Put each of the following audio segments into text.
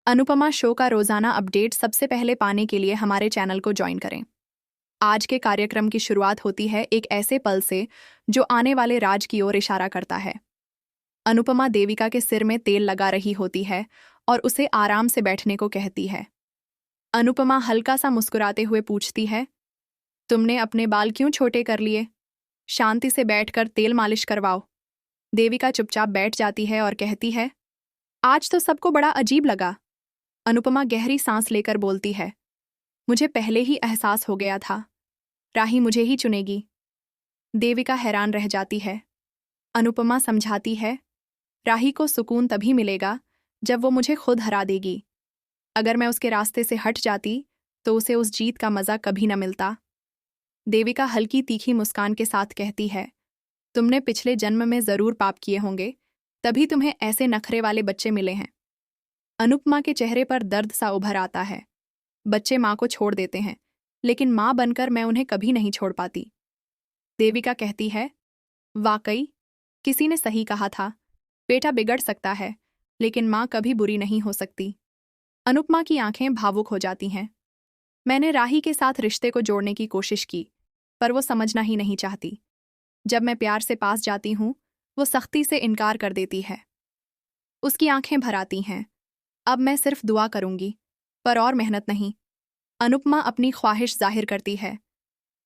Anupama show का रोजाना update सबसे पहले पाने के लिए हमारे चैनल को ज्वाइन करें। आज के कार्यक्रम की शुरुआत होती है एक ऐसे पल से जो आने वाले राज की ओर इशारा करता है। अनुपमा देविका के सिर में तेल लगा रही होती है और उसे आराम से बैठने को कहती है। अनुपमा हल्का सा मुस्कुराते हुए पूछती है, तुमने अपने बाल क्यों छोटे कर लिए? शांति से बैठकर तेल मालिश करवाओ। देविका चुपचाप बैठ जाती है और कहती है, आज तो सबको बड़ा अजीब लगा। अनुपमा गहरी सांस लेकर बोलती है, मुझे पहले ही एहसास हो गया था, राही मुझे ही चुनेगी। देविका हैरान रह जाती है। अनुपमा समझाती है, राही को सुकून तभी मिलेगा जब वो मुझे खुद हरा देगी। अगर मैं उसके रास्ते से हट जाती तो उसे उस जीत का मजा कभी न मिलता। देविका हल्की तीखी मुस्कान के साथ कहती है, तुमने पिछले जन्म में जरूर पाप किए होंगे, तभी तुम्हें ऐसे नखरे वाले बच्चे मिले हैं। अनुपमा के चेहरे पर दर्द सा उभर आता है। बच्चे माँ को छोड़ देते हैं, लेकिन माँ बनकर मैं उन्हें कभी नहीं छोड़ पाती। देविका कहती है, वाकई किसी ने सही कहा था, बेटा बिगड़ सकता है लेकिन माँ कभी बुरी नहीं हो सकती। अनुपमा की आंखें भावुक हो जाती हैं। मैंने राही के साथ रिश्ते को जोड़ने की कोशिश की, पर वो समझना ही नहीं चाहती। जब मैं प्यार से पास जाती हूँ, वो सख्ती से इनकार कर देती है। उसकी आंखें भर आती हैं। अब मैं सिर्फ दुआ करूंगी, पर और मेहनत नहीं। अनुपमा अपनी ख्वाहिश जाहिर करती है,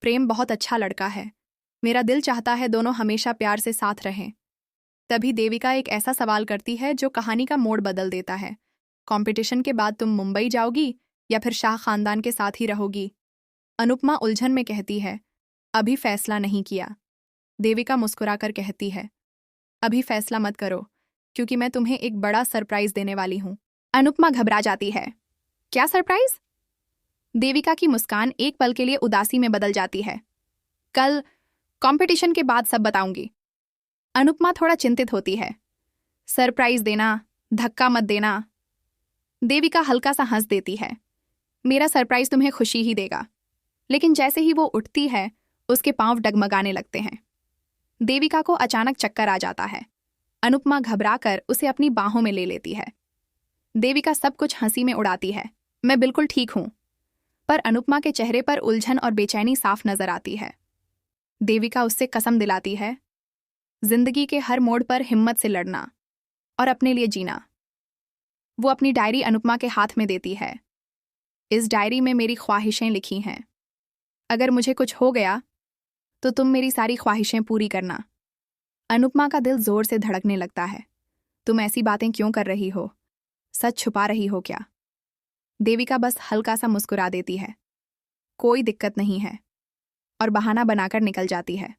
प्रेम बहुत अच्छा लड़का है, मेरा दिल चाहता है दोनों हमेशा प्यार से साथ रहें। तभी देविका एक ऐसा सवाल करती है जो कहानी का मोड़ बदल देता है। कंपटीशन के बाद तुम मुंबई जाओगी या फिर शाह खानदान के साथ ही रहोगी? अनुपमा उलझन में कहती है, अभी फैसला नहीं किया। देविका मुस्कुराकर कहती है, अभी फैसला मत करो, क्योंकि मैं तुम्हें एक बड़ा सरप्राइज देने वाली हूँ। अनुपमा घबरा जाती है। क्या सरप्राइज? देविका की मुस्कान एक पल के लिए उदासी में बदल जाती है। कल कंपटीशन के बाद सब बताऊंगी। अनुपमा थोड़ा चिंतित होती है। सरप्राइज देना, धक्का मत देना। देविका हल्का सा हंस देती है। मेरा सरप्राइज तुम्हें खुशी ही देगा। लेकिन जैसे ही वो उठती है, उसके पांव डगमगाने लगते हैं। देविका को अचानक चक्कर आ जाता है। अनुपमा घबराकर उसे अपनी बाहों में ले लेती है। देविका सब कुछ हंसी में उड़ाती है, मैं बिल्कुल ठीक हूं। पर अनुपमा के चेहरे पर उलझन और बेचैनी साफ नजर आती है। देविका उससे कसम दिलाती है, जिंदगी के हर मोड़ पर हिम्मत से लड़ना और अपने लिए जीना। वो अपनी डायरी अनुपमा के हाथ में देती है। इस डायरी में मेरी ख्वाहिशें लिखी हैं। अगर मुझे कुछ हो गया तो तुम मेरी सारी ख्वाहिशें पूरी करना। अनुपमा का दिल जोर से धड़कने लगता है। तुम ऐसी बातें क्यों कर रही हो? सच छुपा रही हो क्या? देविका बस हल्का सा मुस्कुरा देती है, कोई दिक्कत नहीं है, और बहाना बनाकर निकल जाती है।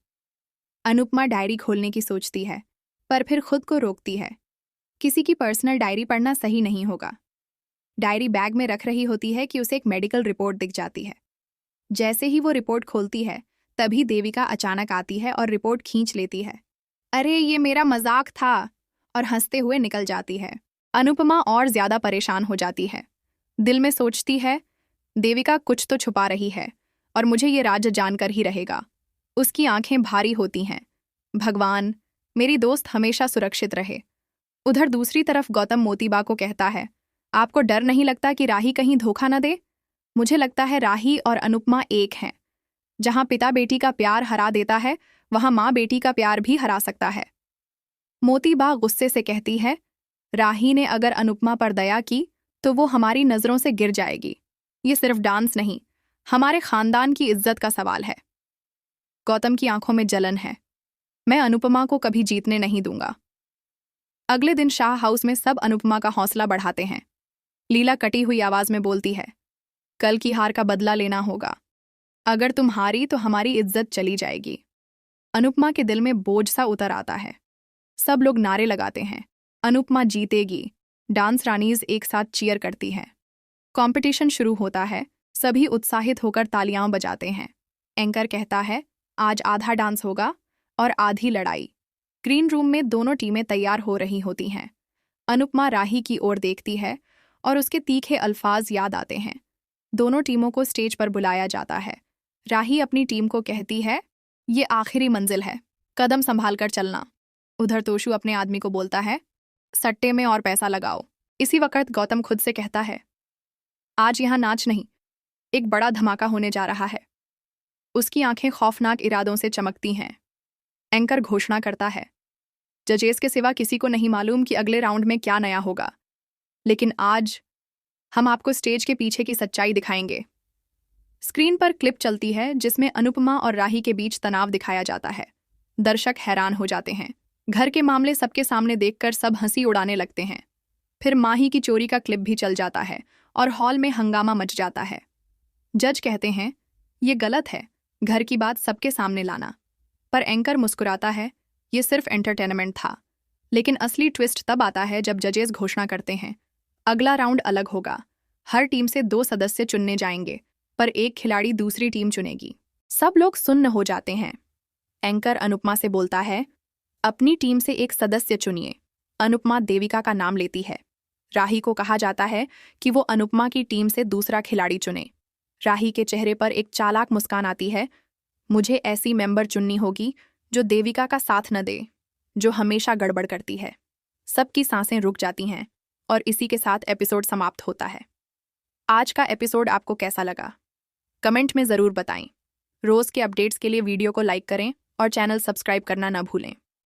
अनुपमा डायरी खोलने की सोचती है, पर फिर खुद को रोकती है। किसी की पर्सनल डायरी पढ़ना सही नहीं होगा। डायरी बैग में रख रही होती है कि उसे एक मेडिकल रिपोर्ट दिख जाती है। जैसे ही वो रिपोर्ट खोलती है, तभी देविका अचानक आती है और रिपोर्ट खींच लेती है। अरे ये मेरा मजाक था, और हंसते हुए निकल जाती है। अनुपमा और ज्यादा परेशान हो जाती है। दिल में सोचती है, देविका कुछ तो छुपा रही है और मुझे ये राज जानकर ही रहेगा। उसकी आंखें भारी होती हैं। भगवान, मेरी दोस्त हमेशा सुरक्षित रहे। उधर दूसरी तरफ गौतम मोतीबा को कहता है, आपको डर नहीं लगता कि राही कहीं धोखा न दे? मुझे लगता है राही और अनुपमा एक हैं। जहां पिता बेटी का प्यार हरा देता है, वहां माँ बेटी का प्यार भी हरा सकता है। मोतीबा गुस्से से कहती है, राही ने अगर अनुपमा पर दया की तो वो हमारी नजरों से गिर जाएगी। ये सिर्फ डांस नहीं, हमारे खानदान की इज्जत का सवाल है। गौतम की आंखों में जलन है। मैं अनुपमा को कभी जीतने नहीं दूंगा। अगले दिन शाह हाउस में सब अनुपमा का हौसला बढ़ाते हैं। लीला कटी हुई आवाज में बोलती है, कल की हार का बदला लेना होगा। अगर तुम हारी तो हमारी इज्जत चली जाएगी। अनुपमा के दिल में बोझ सा उतर आता है। सब लोग नारे लगाते हैं, अनुपमा जीतेगी। डांस रानीज एक साथ चीयर करती हैं। कंपटीशन शुरू होता है। सभी उत्साहित होकर तालियां बजाते हैं। एंकर कहता है, आज आधा डांस होगा और आधी लड़ाई। ग्रीन रूम में दोनों टीमें तैयार हो रही होती हैं। अनुपमा राही की ओर देखती है और उसके तीखे अल्फाज याद आते हैं। दोनों टीमों को स्टेज पर बुलाया जाता है। राही अपनी टीम को कहती है, ये आखिरी मंजिल है, कदम संभाल कर चलना। उधर तोशु अपने आदमी को बोलता है, सट्टे में और पैसा लगाओ, इसी वक्त गौतम खुद से कहता है, आज यहाँ नाच नहीं, एक बड़ा धमाका होने जा रहा है। उसकी आंखें खौफनाक इरादों से चमकती हैं। एंकर घोषणा करता है, जजेस के सिवा किसी को नहीं मालूम कि अगले राउंड में क्या नया होगा, लेकिन आज हम आपको स्टेज के पीछे की सच्चाई दिखाएंगे। स्क्रीन पर क्लिप चलती है जिसमें अनुपमा और राही के बीच तनाव दिखाया जाता है। दर्शक हैरान हो जाते हैं। घर के मामले सबके सामने देखकर सब हंसी उड़ाने लगते हैं। फिर माही की चोरी का क्लिप भी चल जाता है और हॉल में हंगामा मच जाता है। जज कहते हैं, ये गलत है, घर की बात सबके सामने लाना। पर एंकर मुस्कुराता है, ये सिर्फ एंटरटेनमेंट था। लेकिन असली ट्विस्ट तब आता है जब जजेस घोषणा करते हैं, अगला राउंड अलग होगा। हर टीम से 2 सदस्य चुनने जाएंगे, पर एक खिलाड़ी दूसरी टीम चुनेगी। सब लोग सुन्न हो जाते हैं। एंकर अनुपमा से बोलता है, अपनी टीम से एक सदस्य चुनिए। अनुपमा देविका का नाम लेती है। राही को कहा जाता है कि वो अनुपमा की टीम से दूसरा खिलाड़ी चुने। राही के चेहरे पर एक चालाक मुस्कान आती है। मुझे ऐसी मेंबर चुननी होगी जो देविका का साथ न दे, जो हमेशा गड़बड़ करती है। सबकी सांसें रुक जाती हैं और इसी के साथ एपिसोड समाप्त होता है। आज का एपिसोड आपको कैसा लगा? कमेंट में ज़रूर बताएं। रोज़ के अपडेट्स के लिए वीडियो को लाइक करें और चैनल सब्सक्राइब करना न भूलें।